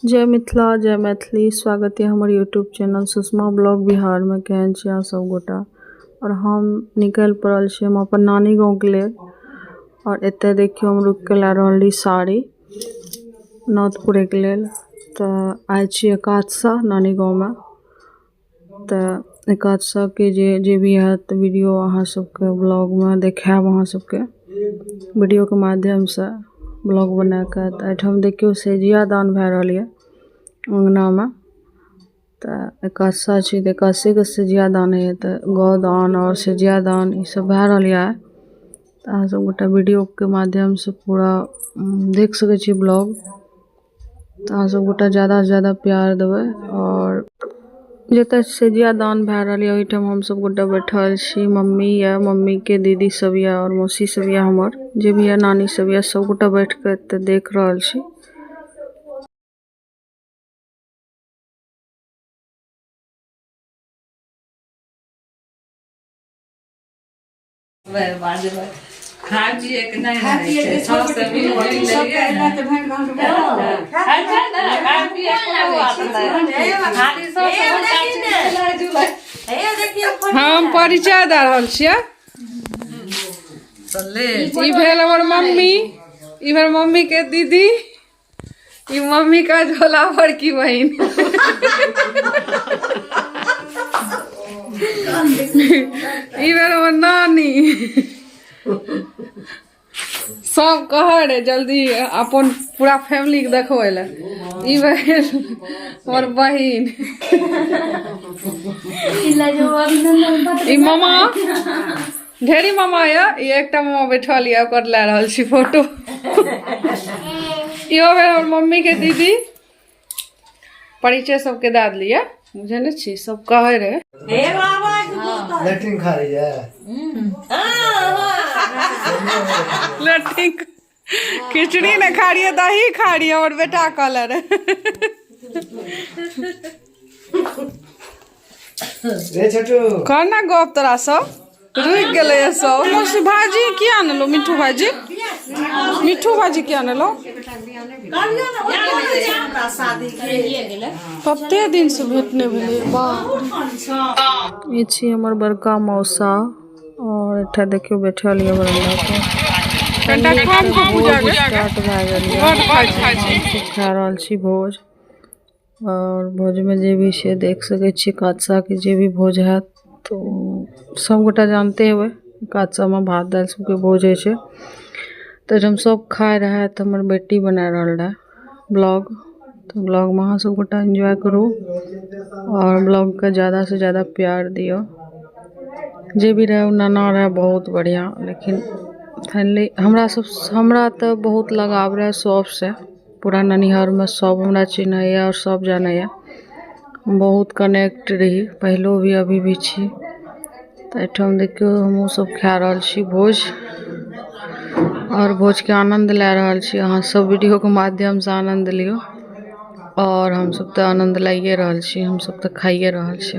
जय मिथिला जय मैथिली। स्वागत है हमारे YouTube channel Sushma blog Bihar में। केहन छी अहाँ सब गोटा। और हम निकल पड़ल छी हम अपन नानी गाँव के लिए। और एते देखियो हम रुक के ला रहली साड़ी नौतपुरे के लिए। तो आए छी एकादशा नानी गाँव में। तो एकादशा के जे भी है तो वीडियो अहाँ सबके ब्लॉग में देखाब। अहाँ सबके वीडियो के माध्यम से ब्लॉग बना के एहिठाम देखियो सेजिया दान भै रहल है अंगना में। तो एकादशा छी तो एकादशी के सेजिया दान है तो गौ दान और सेजिया दान ये सब भै रहल है। तो अहाँ सब गोटा वीडियो के माध्यम से पूरा देख सके छी ब्लॉग। तो अहाँ सब गोटा ज़्यादा से ज़्यादा प्यार देवे। और जते सेजिया दान भै रहल है ओहिठाम हम सब गोटा बैठल छी। मम्मी या मम्मी के दीदी सब या और मौसी सब या हमर जे भी है नानी सब या सब गोटा बैठ के एते देख रहल छी। हम परिचय दे रहल छियै। ई भेल हमर मम्मी, ई भेल मम्मी के दीदी, ई मम्मी का झोला भर की बहन। ई भेल हमर नानी। सब कह रहे जल्दी अपन पूरा फैमिली के देखबै ले। ई भेल हमर बहिन। ई मामा ढेरी मामा है। ये एकटा मामा बैठल है ओकर ला रहल छी फोटो। इहो भेल हमर मम्मी के दीदी। परिचय सबके दे दिए मुझे न छी सब कहे रहे। लैट्रिन खा रही है। लैट्रिन खिचड़ी ने खा रही है दही खा रही है और बेटा कलर। रे छोटू कहना गप तोरा सब रुक गेले सब। मौसी भाजी किया आनलो? मिठू भाजी, मिठू भाजी किया आनलो? कते दिन से भेट नहीं भेले। वाह ये छी हमर बड़का मौसा। और एठा देखियो बैठल है बरामदा पे। कटा कम कम बुझा स्टार्ट भै गेल है। खा रहल छी भोज। और भोज में जे भी से देख सके छी एकादशा के जे भी भोज है तो सब गोटा जानते हुए एकादशा में भात दाल सबके भोज है। तो हम सब खाए रहे तो हमर बेटी बना रहल रहे ब्लॉग। तो ब्लॉग में अहाँ सब गोटा एंजॉय करू और ब्लॉग का ज़्यादा से ज़्यादा प्यार दियो। जे भी रहे नाना रहे बहुत बढ़िया। लेकिन फाइनली हमरा तो बहुत लगाव रहे सब से। पूरा ननिहाल में सब हमरा चिन्हैए और सब जाने। बहुत कनेक्ट रही पहलो भी अभी भी छी। तो एठाम देखियो हमहूँ सब खा रहल छी भोज। और भोज के आनंद ले रहल छी। अहाँ सब वीडियो के माध्यम से आनंद लियो। और हम सब तो आनंद लाइए रहल छी। हम सब तो खाइए रहल छी।